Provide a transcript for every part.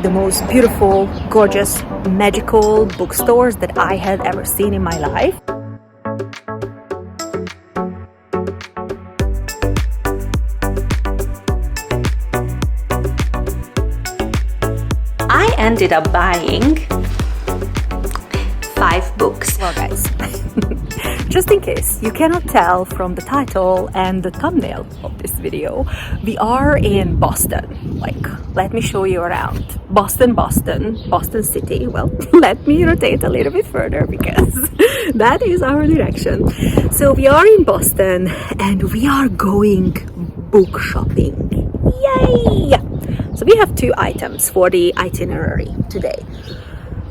The most beautiful, gorgeous, magical bookstores that I had ever seen in my life. I ended up buying 5 books. Well, guys, just in case you cannot tell from the title and the thumbnail of this video, we are in Boston. Like, let me show you around. Boston City. Well, let me rotate a little bit further because that is our direction. So we are in Boston and we are going book shopping. Yay! So we have 2 items for the itinerary today.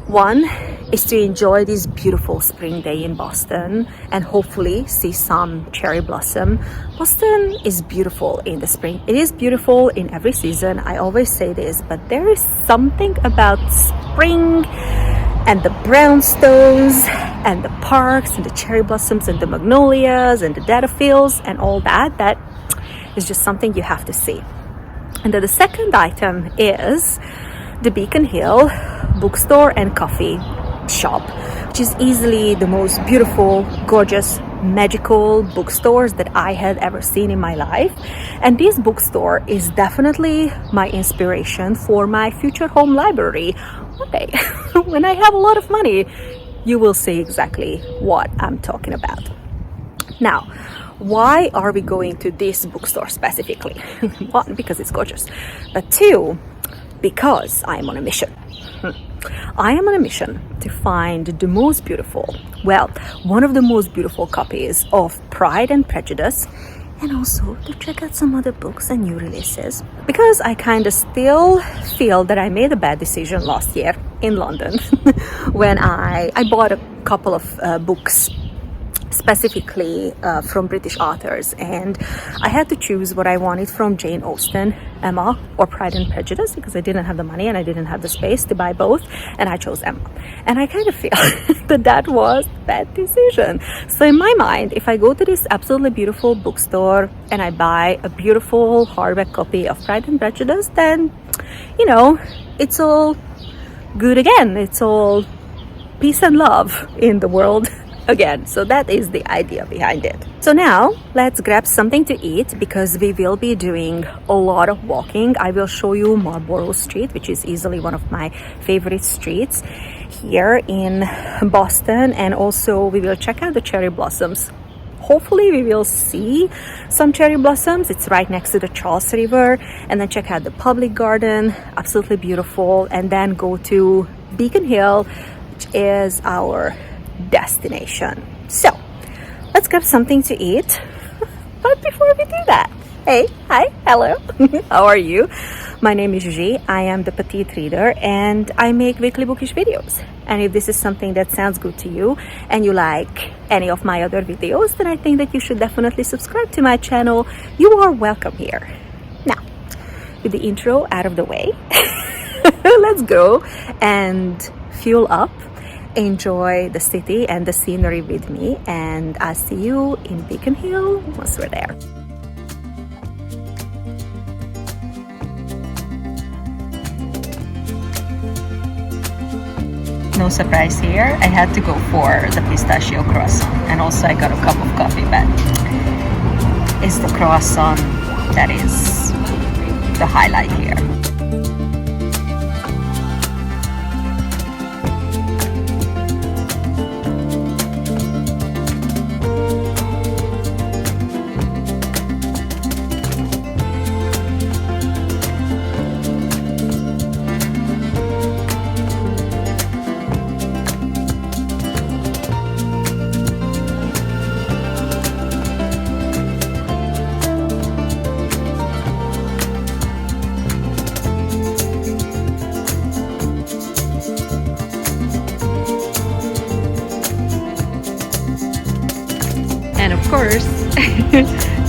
One is to enjoy this beautiful spring day in Boston and hopefully see some cherry blossom. Boston is beautiful in the spring. It is beautiful in every season. I always say this, but there is something about spring and the brownstones and the parks and the cherry blossoms and the magnolias and the daffodils and all that is just something you have to see. And then the second item is the Beacon Hill bookstore and coffee shop, which is easily the most beautiful, gorgeous, magical bookstores that I had ever seen in my life. And this bookstore is definitely my inspiration for my future home library. One day, when I have a lot of money, you will see exactly what I'm talking about. Now, why are we going to this bookstore specifically? 1, because it's gorgeous, but 2, because I am on a mission. I am on a mission to find the most beautiful, well, one of the most beautiful copies of Pride and Prejudice, and also to check out some other books and new releases. Because I kind of still feel that I made a bad decision last year in London when I bought a couple of books specifically from British authors, and I had to choose what I wanted from Jane Austen, Emma, or Pride and Prejudice, because I didn't have the money and I didn't have the space to buy both, and I chose Emma. And I kind of feel that was a bad decision. So in my mind, if I go to this absolutely beautiful bookstore and I buy a beautiful hardback copy of Pride and Prejudice, then, you know, it's all good again. It's all peace and love in the world again. So that is the idea behind it. So now let's grab something to eat because we will be doing a lot of walking. I will show you Marlborough Street, which is easily one of my favorite streets here in Boston, and also we will check out the cherry blossoms. Hopefully we will see some cherry blossoms. It's right next to the Charles River. And then check out the public garden, absolutely beautiful, and then go to Beacon Hill, which is our destination. So let's grab something to eat. But before we do that, hey, hi, hello, how are you? My name is Zsuzsi. I am the petite reader and I make weekly bookish videos. And if this is something that sounds good to you and you like any of my other videos, then I think that you should definitely subscribe to my channel. You are welcome here. Now, with the intro out of the way, let's go and fuel up, enjoy the city and the scenery with me, and I'll see you in Beacon Hill once we're there. No surprise here, I had to go for the pistachio croissant, and also I got a cup of coffee, but it's the croissant that is the highlight here. And of course,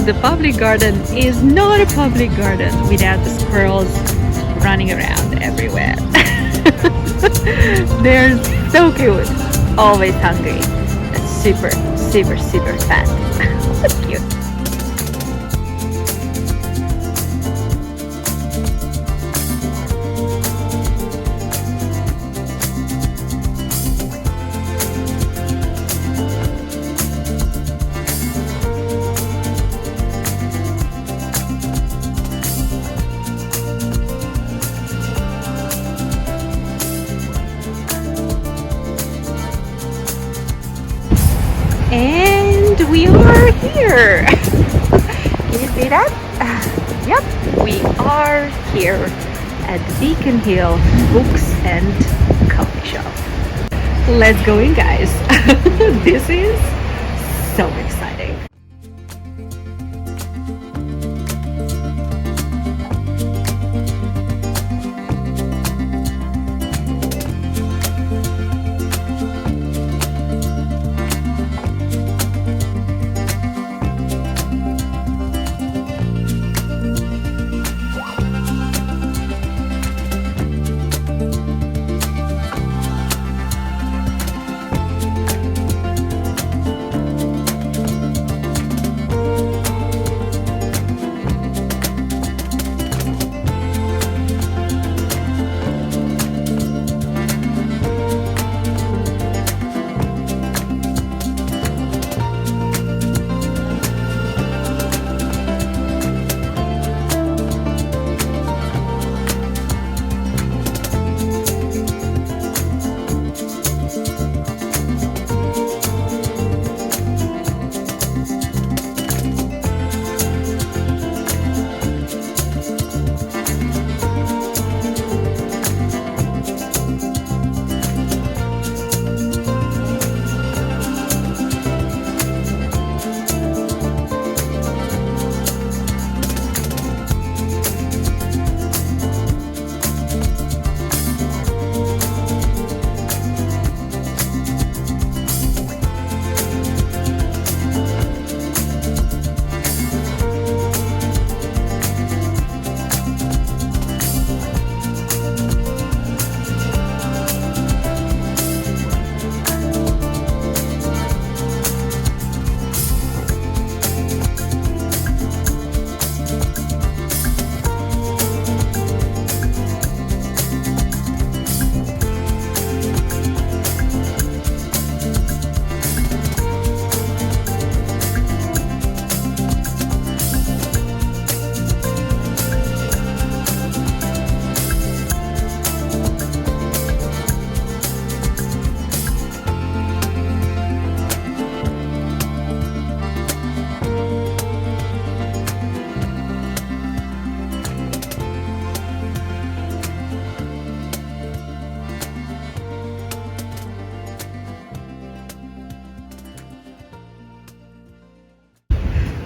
the public garden is not a public garden without the squirrels running around everywhere. They're so cute, always hungry, and super fat. So cute. And we are here. Can you see that? Yep, we are here at the Beacon Hill Books and Coffee Shop. Let's go in, guys. This is so exciting.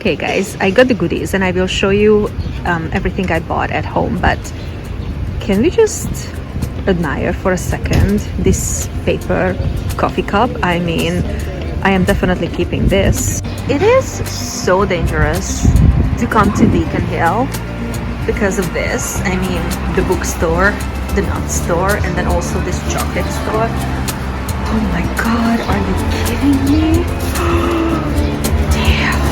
Okay guys, I got the goodies and I will show you everything I bought at home, but can we just admire for a second this paper coffee cup? I mean, I am definitely keeping this. It is so dangerous to come to Beacon Hill because of this. I mean, the bookstore, the nut store, and then also this chocolate store. Oh my god, are you kidding me? Damn.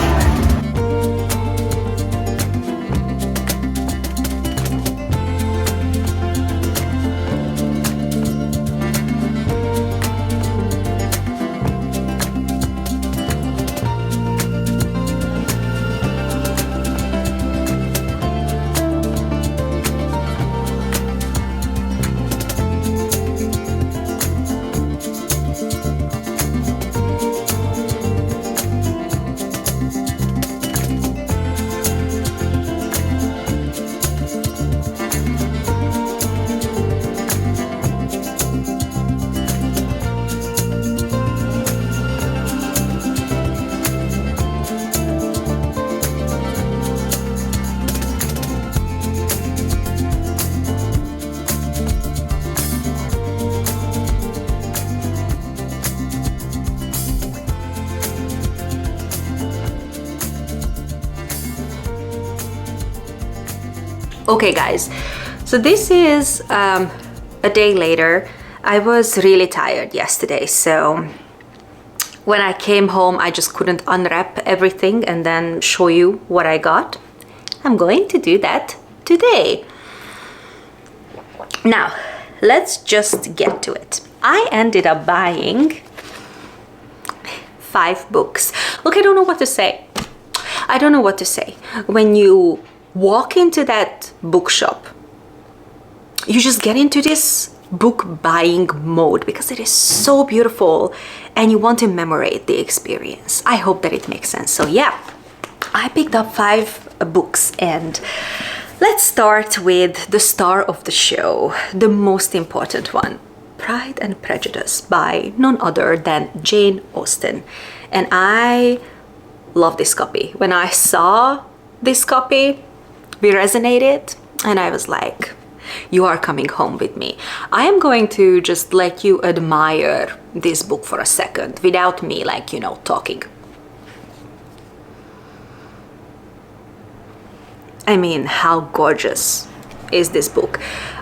Okay guys, so this is a day later. I was really tired yesterday, so when I came home I just couldn't unwrap everything and then show you what I got. I'm going to do that today. Now let's just get to it. I ended up buying 5 books. Look, I don't know what to say. I don't know what to say. When you walk into that bookshop, you just get into this book buying mode because it is so beautiful and you want to commemorate the experience. I hope that it makes sense. So yeah, I picked up 5 books, and let's start with the star of the show, the most important one, Pride and Prejudice by none other than Jane Austen. And I love this copy. When I saw this copy, we resonated, and I was like, you are coming home with me. I am going to just let you admire this book for a second without me, like, you know, talking. I mean, how gorgeous is this book?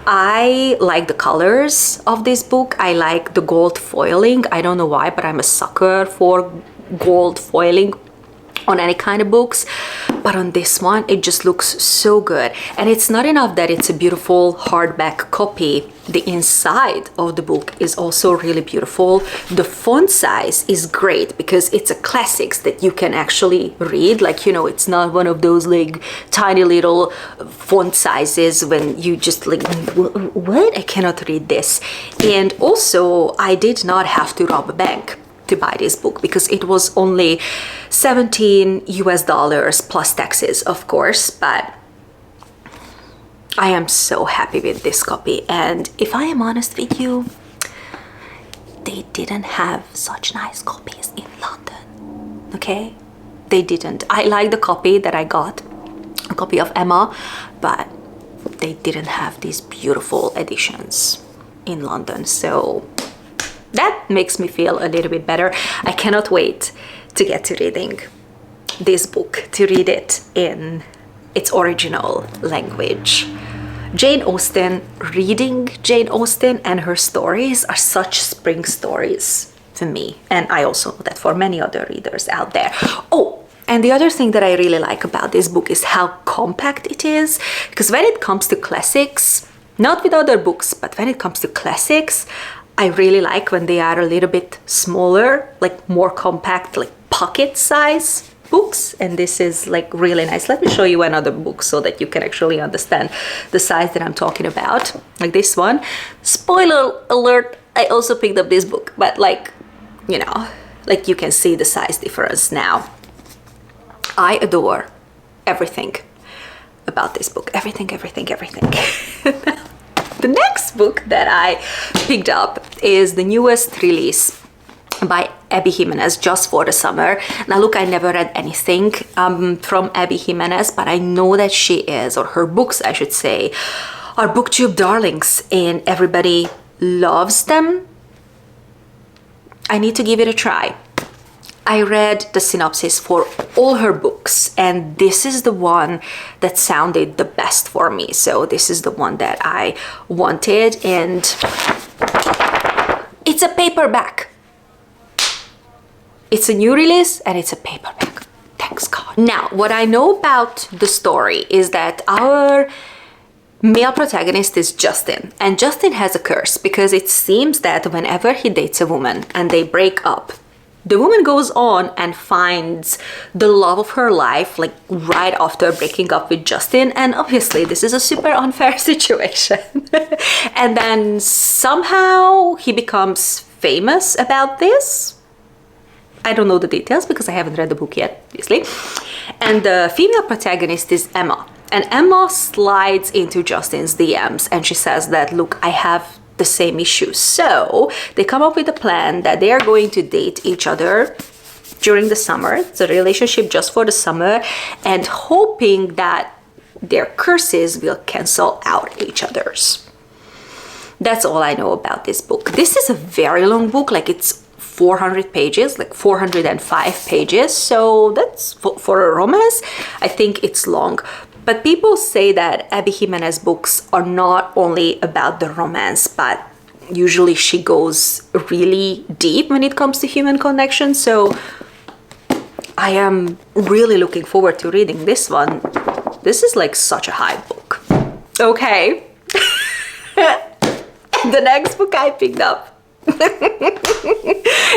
I like the colors of this book. I like the gold foiling. I don't know why, but I'm a sucker for gold foiling on any kind of books, but on this one it just looks so good. And it's not enough that it's a beautiful hardback copy, the inside of the book is also really beautiful. The font size is great because it's a classics that you can actually read, like, you know, it's not one of those like tiny little font sizes when you just like, what, I cannot read this. And also I did not have to rob a bank to buy this book because it was only $17 US plus taxes, of course, but I am so happy with this copy. And if I am honest with you, they didn't have such nice copies in London, okay? They didn't. I like the copy that I got, a copy of Emma, but they didn't have these beautiful editions in London. So that makes me feel a little bit better. I cannot wait to get to reading this book, to read it in its original language. Jane Austen, reading Jane Austen and her stories are such spring stories to me. And I also know that for many other readers out there. Oh, and the other thing that I really like about this book is how compact it is. Because when it comes to classics, not with other books, but when it comes to classics, I really like when they are a little bit smaller, like more compact, like pocket size books. And this is like really nice. Let me show you another book so that you can actually understand the size that I'm talking about. Like this one. Spoiler alert, I also picked up this book, but like, you know, like you can see the size difference now. I adore everything about this book. Everything. The next book that I picked up is the newest release by Abby Jimenez, Just for the Summer. Now look, I never read anything from Abby Jimenez, but I know that she is, or her books I should say, are booktube darlings and everybody loves them. I need to give it a try. I read the synopsis for all her books, and this is the one that sounded the best for me. So this is the one that I wanted, and it's a paperback. It's a new release and it's a paperback. Thanks God. Now, what I know about the story is that our male protagonist is Justin, and Justin has a curse because it seems that whenever he dates a woman and they break up, the woman goes on and finds the love of her life like right after breaking up with Justin, and obviously this is a super unfair situation. And then somehow he becomes famous about this. I don't know the details because I haven't read the book yet, obviously. And the female protagonist is Emma. And Emma slides into Justin's DMs and she says that, look, I have the same issue. So they come up with a plan that they are going to date each other during the summer. It's a relationship just for the summer, and hoping that their curses will cancel out each other's. That's all I know about this book. This is a very long book, like it's 400 pages, like 405 pages. So that's for a romance, I think it's long. But people say that Abby Jimenez books are not only about the romance, but usually she goes really deep when it comes to human connection. So I am really looking forward to reading this one. This is like such a hype book. Okay. The next book I picked up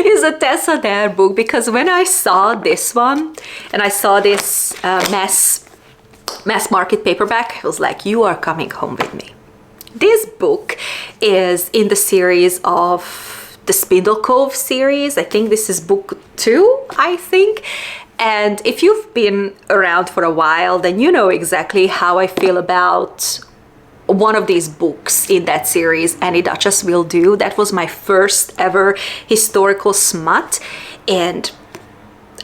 is a Tessa Dare book, because when I saw this one and I saw this mass market paperback, I was like, you are coming home with me. This book is in the series of the Spindle Cove series. I think this is book 2, I think. And if you've been around for a while, then you know exactly how I feel about one of these books in that series, Any Duchess Will Do. That was my first ever historical smut, and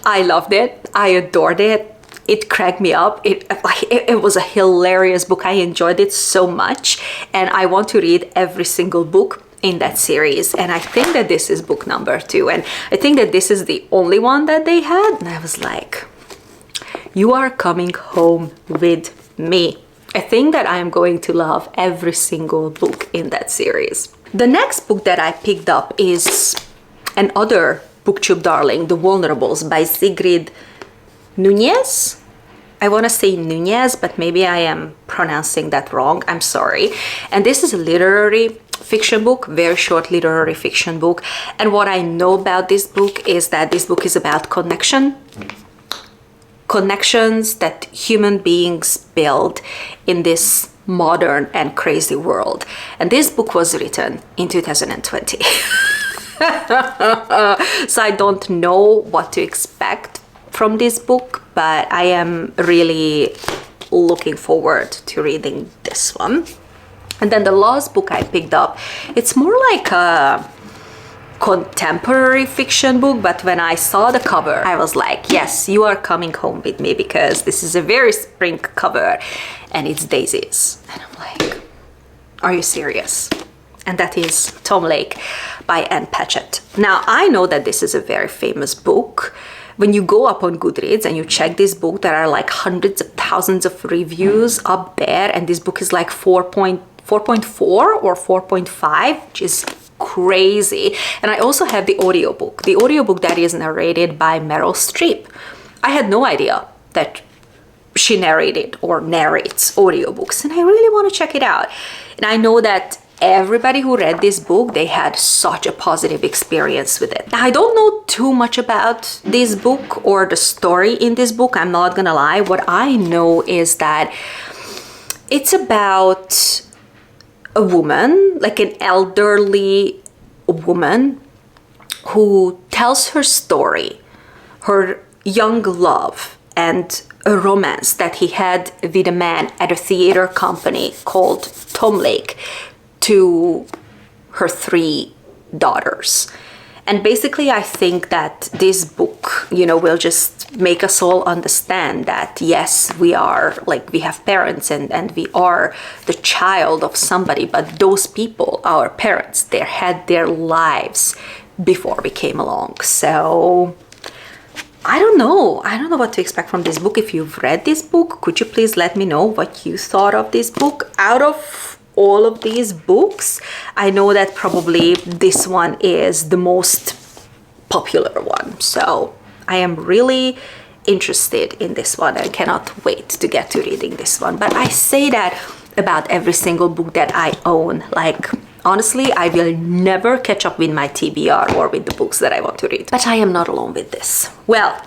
I loved it. I adored it. It cracked me up. It was a hilarious book. I enjoyed it so much, and I want to read every single book in that series. And I think that this is book number 2, and I think that this is the only one that they had. And I was like, you are coming home with me. I think that I am going to love every single book in that series. The next book that I picked up is another booktube darling, The Vulnerables by Sigrid Nunez. I want to say Nunez, but maybe I am pronouncing that wrong. I'm sorry. And this is a literary fiction book, very short literary fiction book. And what I know about this book is that this book is about connections that human beings build in this modern and crazy world. And this book was written in 2020. So I don't know what to expect from this book, but I am really looking forward to reading this one. And then the last book I picked up, it's more like a contemporary fiction book, but when I saw the cover, I was like, yes, you are coming home with me, because this is a very spring cover and it's daisies. And I'm like, are you serious? And that is Tom Lake by Anne Patchett. Now, I know that this is a very famous book. When you go up on Goodreads and you check this book, there are like hundreds of thousands of reviews up there, and this book is like 4.4 or 4.5, which is crazy. And I also have the audiobook that is narrated by Meryl Streep. I had no idea that she narrated or narrates audiobooks, and I really want to check it out. And I know that everybody who read this book, they had such a positive experience with it. Now, I don't know too much about this book or the story in this book, I'm not gonna lie. What I know is that it's about a woman, like an elderly woman, who tells her story, her young love, and a romance that he had with a man at a theater company called Tom Lake, to her 3 daughters. And basically, I think that this book, you know, will just make us all understand that, yes, we have parents and we are the child of somebody, but those people, our parents, they had their lives before we came along. So I don't know what to expect from this book. If you've read this book, could you please let me know what you thought of this book? Out of all of these books, I know that probably this one is the most popular one. So I am really interested in this one and cannot wait to get to reading this one. But I say that about every single book that I own. Like, honestly, I will never catch up with my TBR or with the books that I want to read. But I am not alone with this. Well,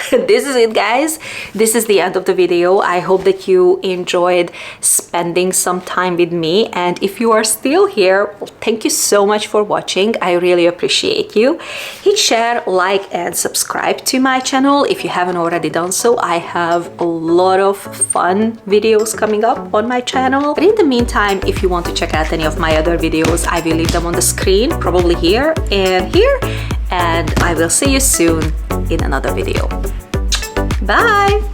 this is it, guys. This is the end of the video. I hope that you enjoyed spending some time with me, and if you are still here, well, thank you so much for watching. I really appreciate you. Hit share, like, and subscribe to my channel if you haven't already done so. I have a lot of fun videos coming up on my channel, but in the meantime, if you want to check out any of my other videos, I will leave them on the screen, probably here and here, and I will see you soon in another video. Bye!